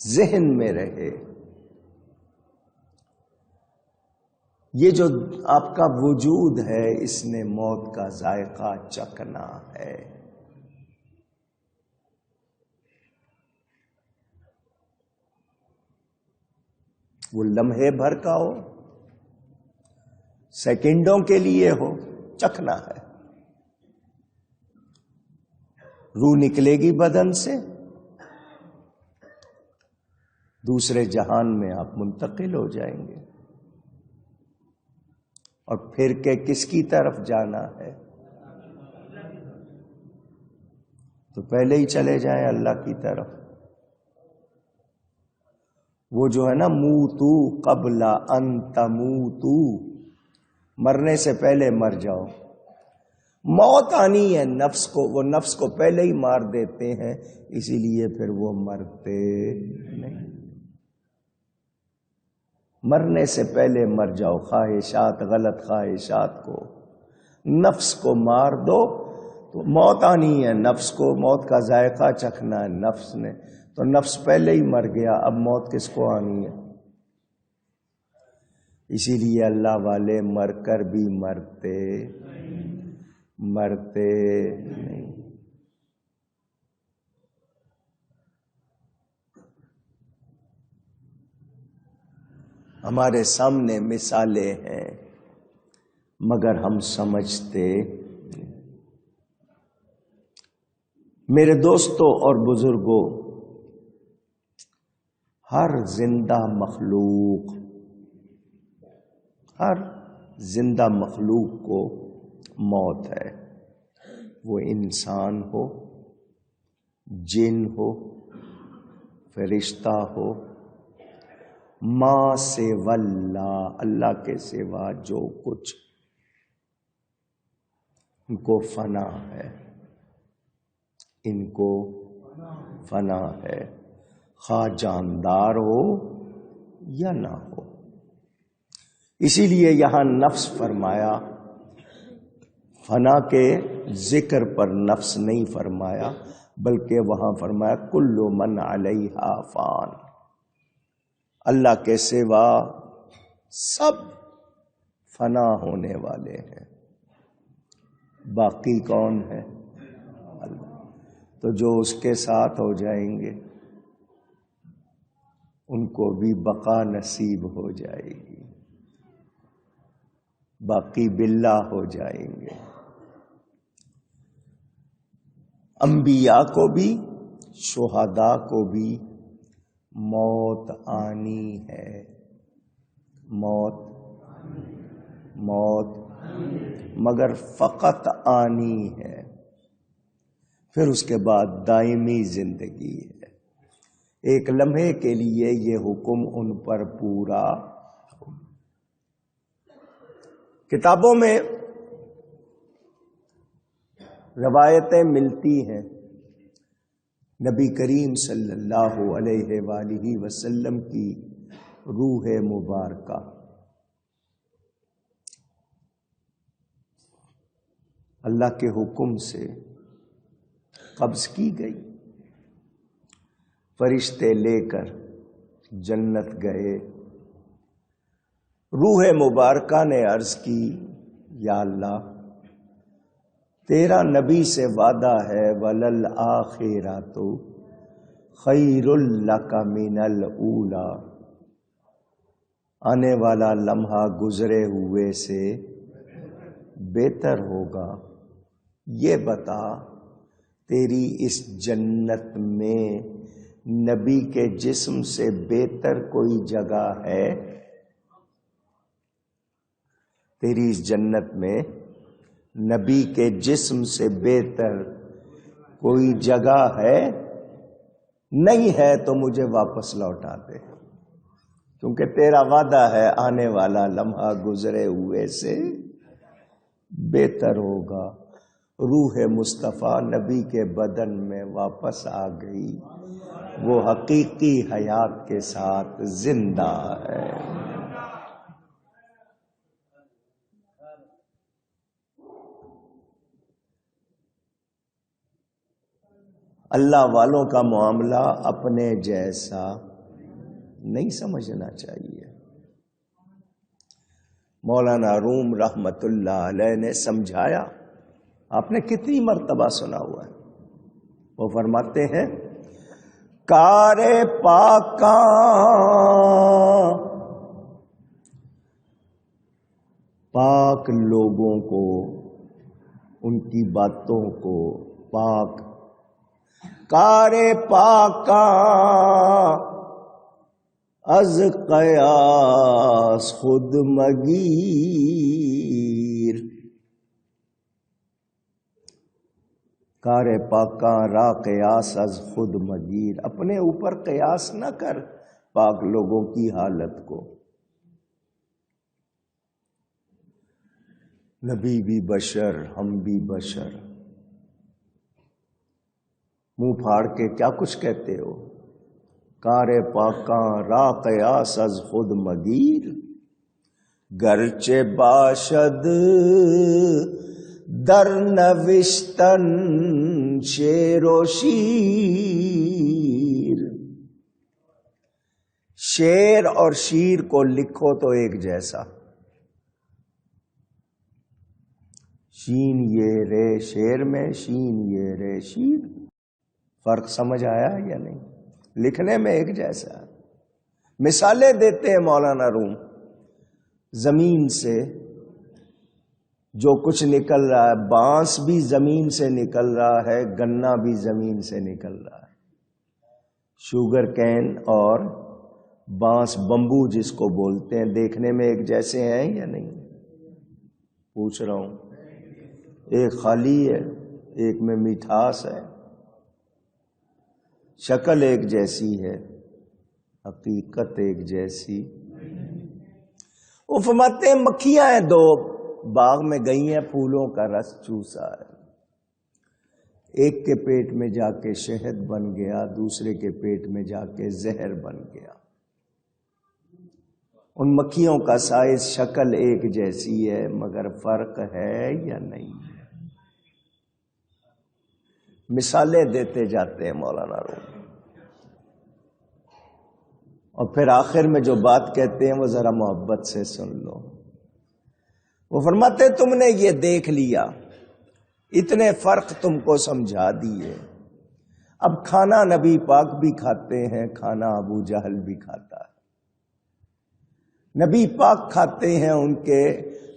ذہن میں رہے، یہ جو آپ کا وجود ہے اس نے موت کا ذائقہ چکھنا ہے۔ وہ لمحے بھر کا ہو، سیکنڈوں کے لیے ہو، چکھنا ہے۔ روح نکلے گی بدن سے، دوسرے جہان میں آپ منتقل ہو جائیں گے، اور پھر کہ کس کی طرف جانا ہے؟ تو پہلے ہی چلے جائیں اللہ کی طرف۔ وہ جو ہے نا موتو قبل ان تموتو، مرنے سے پہلے مر جاؤ۔ موت آنی ہے نفس کو، وہ نفس کو پہلے ہی مار دیتے ہیں، اسی لیے پھر وہ مرتے نہیں۔ مرنے سے پہلے مر جاؤ، خواہشات، غلط خواہشات کو، نفس کو مار دو تو موت آنی ہے نفس کو، موت کا ذائقہ چکھنا ہے نفس نے، تو نفس پہلے ہی مر گیا، اب موت کس کو آنی ہے؟ اسی لیے اللہ والے مر کر بھی مرتے نہیں۔ ہمارے سامنے مثالیں ہیں مگر ہم سمجھتے نہیں۔ میرے دوستوں اور بزرگوں، ہر زندہ مخلوق کو موت ہے، وہ انسان ہو، جن ہو، فرشتہ ہو، ماں سے اللہ کے سوا جو کچھ، ان کو فنا ہے، ان کو فنا ہے، خواہ جاندار ہو یا نہ ہو۔ اسی لیے یہاں نفس فرمایا، فنا کے ذکر پر نفس نہیں فرمایا، بلکہ وہاں فرمایا کل من علیہا فان، اللہ کے سوا سب فنا ہونے والے ہیں، باقی کون ہے؟ اللہ۔ تو جو اس کے ساتھ ہو جائیں گے ان کو بھی بقا نصیب ہو جائے گی، باقی باللہ ہو جائیں گے۔ انبیاء کو بھی، شہداء کو بھی موت آنی ہے، موت مگر فقط آنی ہے، پھر اس کے بعد دائمی زندگی ہے۔ ایک لمحے کے لیے یہ حکم ان پر پورا ہو۔ کتابوں میں روایتیں ملتی ہیں نبی کریم صلی اللہ علیہ وآلہ وسلم کی روح مبارکہ اللہ کے حکم سے قبض کی گئی، فرشتے لے کر جنت گئے۔ روح مبارکہ نے عرض کی، یا اللہ تیرا نبی سے وعدہ ہے وَلَلْآخِرَةُ خَيْرٌ لَكَ مِنَ الْأُولَى، آنے والا لمحہ گزرے ہوئے سے بہتر ہوگا، یہ بتا تیری اس جنت میں نبی کے جسم سے بہتر کوئی جگہ ہے؟ تیری اس جنت میں نبی کے جسم سے بہتر کوئی جگہ ہے؟ نہیں ہے تو مجھے واپس لوٹا دے، کیونکہ تیرا وعدہ ہے آنے والا لمحہ گزرے ہوئے سے بہتر ہوگا۔ روح مصطفیٰ نبی کے بدن میں واپس آ گئی، وہ حقیقی حیات کے ساتھ زندہ ہے۔ اللہ والوں کا معاملہ اپنے جیسا نہیں سمجھنا چاہیے۔ مولانا روم رحمت اللہ علیہ نے سمجھایا، آپ نے کتنی مرتبہ سنا ہوا ہے، وہ فرماتے ہیں کار پاکاں پاک لوگوں کو، ان کی باتوں کو پاک، کار پاکاں از قیاس خود مگیر، کار پاکاں را قیاس از خود مگیر، اپنے اوپر قیاس نہ کر پاک لوگوں کی حالت کو۔ نبی بھی بشر، ہم بھی بشر، منہ پھاڑ کے کیا کچھ کہتے ہو، کار پاکاں را قیاس از خود مگیر، گرچہ باشد در نوشتن شعر و شیر، شعر اور شیر کو لکھو تو ایک جیسا، شین یہ رے شعر میں، شین یہ رے شیر، فرق سمجھ آیا یا نہیں؟ لکھنے میں ایک جیسا ہے۔ مثالیں دیتے ہیں مولانا روم، زمین سے جو کچھ نکل رہا ہے، بانس بھی زمین سے نکل رہا ہے، گنا بھی زمین سے نکل رہا ہے، شوگر کین اور بانس بمبو جس کو بولتے ہیں، دیکھنے میں ایک جیسے ہیں یا نہیں؟ پوچھ رہا ہوں، ایک خالی ہے، ایک میں مٹھاس ہے، شکل ایک جیسی ہے، حقیقت ایک جیسی۔ وہ فرماتے ہیں مکھیاں ہیں دو، باغ میں گئی ہیں، پھولوں کا رس چوسا ہے، ایک کے پیٹ میں جا کے شہد بن گیا، دوسرے کے پیٹ میں جا کے زہر بن گیا۔ ان مکھیوں کا سائز شکل ایک جیسی ہے، مگر فرق ہے یا نہیں؟ مثالیں دیتے جاتے ہیں مولانا روم، اور پھر آخر میں جو بات کہتے ہیں وہ ذرا محبت سے سن لو۔ وہ فرماتے ہیں تم نے یہ دیکھ لیا، اتنے فرق تم کو سمجھا دیے، اب کھانا نبی پاک بھی کھاتے ہیں، کھانا ابو جہل بھی کھاتا ہے، نبی پاک کھاتے ہیں، ان کے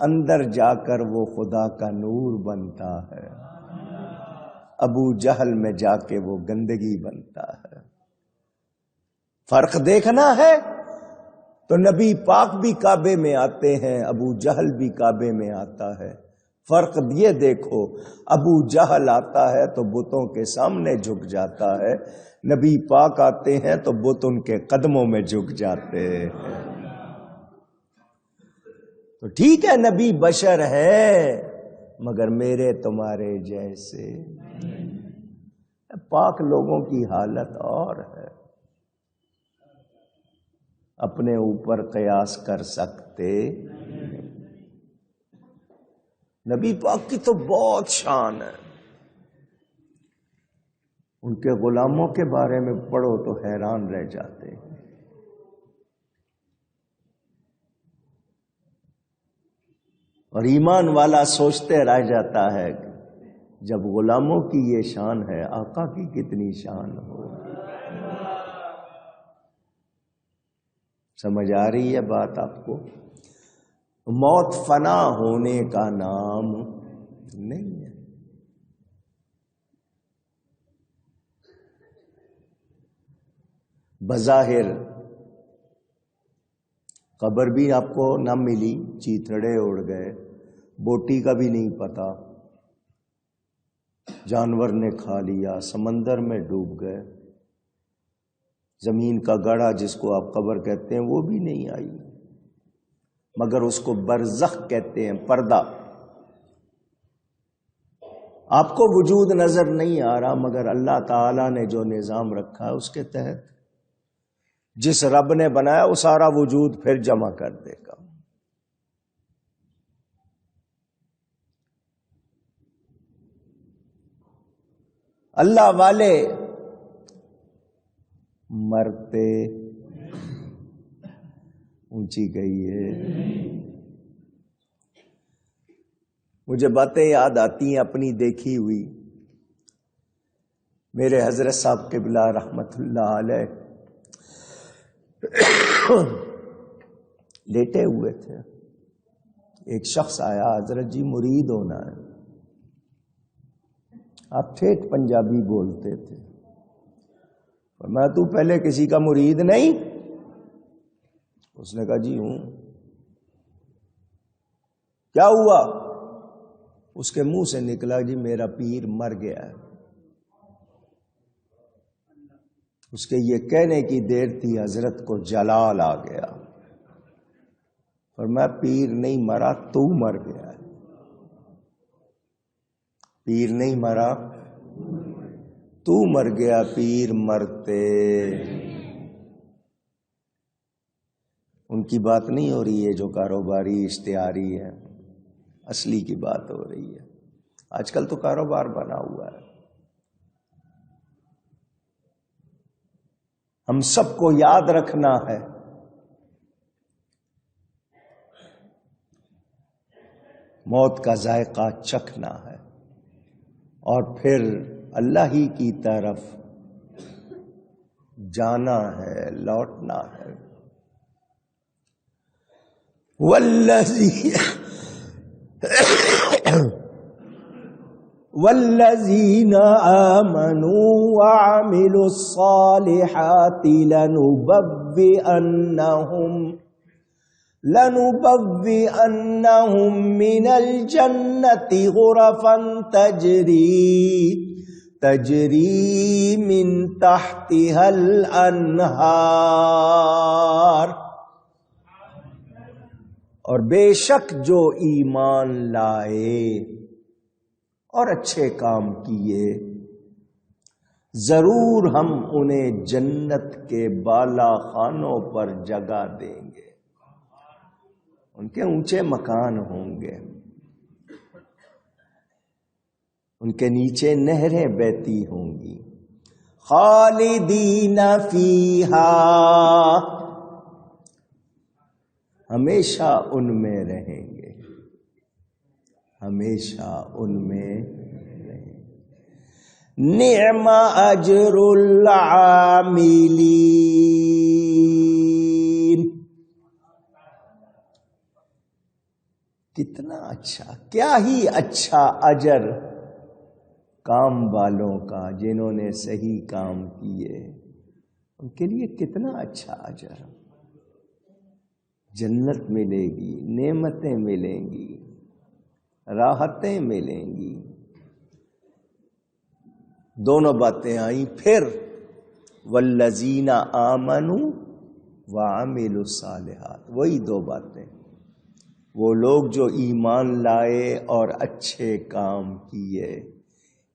اندر جا کر وہ خدا کا نور بنتا ہے، ابو جہل میں جا کے وہ گندگی بنتا ہے۔ فرق دیکھنا ہے تو نبی پاک بھی کعبے میں آتے ہیں، ابو جہل بھی کعبے میں آتا ہے۔ فرق یہ دیکھو، ابو جہل آتا ہے تو بتوں کے سامنے جھک جاتا ہے، نبی پاک آتے ہیں تو بت ان کے قدموں میں جھک جاتے ہیں۔ تو ٹھیک ہے نبی بشر ہے، مگر میرے تمہارے جیسے، پاک لوگوں کی حالت اور ہے، اپنے اوپر قیاس کر سکتے۔ نبی پاک کی تو بہت شان ہے، ان کے غلاموں کے بارے میں پڑھو تو حیران رہ جاتے ہیں۔ اور ایمان والا سوچتے رہ جاتا ہے جب غلاموں کی یہ شان ہے، آقا کی کتنی شان ہو۔ سمجھ آ رہی ہے بات آپ کو؟ موت فنا ہونے کا نام نہیں ہے۔ بظاہر قبر بھی آپ کو نہ ملی، چیتڑے اڑ گئے، بوٹی کا بھی نہیں پتا، جانور نے کھا لیا، سمندر میں ڈوب گئے، زمین کا گڑھا جس کو آپ قبر کہتے ہیں وہ بھی نہیں آئی، مگر اس کو برزخ کہتے ہیں، پردہ۔ آپ کو وجود نظر نہیں آ رہا، مگر اللہ تعالیٰ نے جو نظام رکھا ہے اس کے تحت جس رب نے بنایا وہ سارا وجود پھر جمع کر دے گا۔ اللہ والے مرتے اونچی گئی ہے۔ مجھے باتیں یاد آتی ہیں اپنی دیکھی ہوئی۔ میرے حضرت صاحب قبلہ رحمت اللہ علیہ لیٹے ہوئے تھے، ایک شخص آیا، حضرت جی مرید ہونا ہے۔ آپ ٹھیٹھ پنجابی بولتے تھے، میں تو پہلے کسی کا مرید نہیں؟ اس نے کہا جی ہوں۔ کیا ہوا؟ اس کے منہ سے نکلا جی میرا پیر مر گیا ہے۔ اس کے یہ کہنے کی دیر تھی حضرت کو جلال آ گیا، اور میں پیر نہیں مرا، تو مر گیا ہے۔ پیر نہیں مرا، تو مر گیا، پیر مرتے۔ ان کی بات نہیں ہو رہی ہے جو کاروباری اشتہاری ہے، اصلی کی بات ہو رہی ہے۔ آج کل تو کاروبار بنا ہوا ہے۔ ہم سب کو یاد رکھنا ہے موت کا ذائقہ چکھنا ہے، اور پھر اللہ ہی کی طرف جانا ہے، لوٹنا ہے۔ والذین آمنوا وعملوا الصالحات لنبوئنهم من الجنة غرفا تجری من تحتها الانہار۔ اور بے شک جو ایمان لائے اور اچھے کام کیے، ضرور ہم انہیں جنت کے بالا خانوں پر جگہ دیں گے، ان کے اونچے مکان ہوں گے، ان کے نیچے نہریں بہتی ہوں گی، خالدین فیہا، ہمیشہ ان میں رہیں گے، ہمیشہ ان میں رہیں گے۔ نعم اجر العاملین، کتنا اچھا، کیا ہی اچھا اجر کام والوں کا، جنہوں نے صحیح کام کیے، ان کے لیے کتنا اچھا اجر۔ جنت ملے گی، نعمتیں ملیں گی، راحتیں ملیں گی۔ دونوں باتیں آئیں، پھر والذین آمنوا وعملوا الصالحات، وہی دو باتیں، وہ لوگ جو ایمان لائے اور اچھے کام کیے۔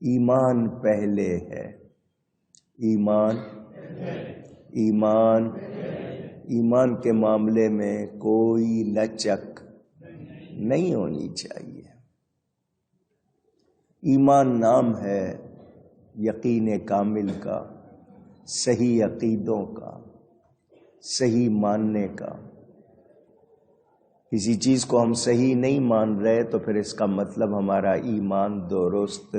ایمان پہلے ہے، ایمان کے معاملے میں کوئی لچک نہیں ہونی چاہیے۔ ایمان نام ہے یقین کامل کا، صحیح عقیدوں کا، صحیح ماننے کا۔ کسی چیز کو ہم صحیح نہیں مان رہے تو پھر اس کا مطلب ہمارا ایمان درست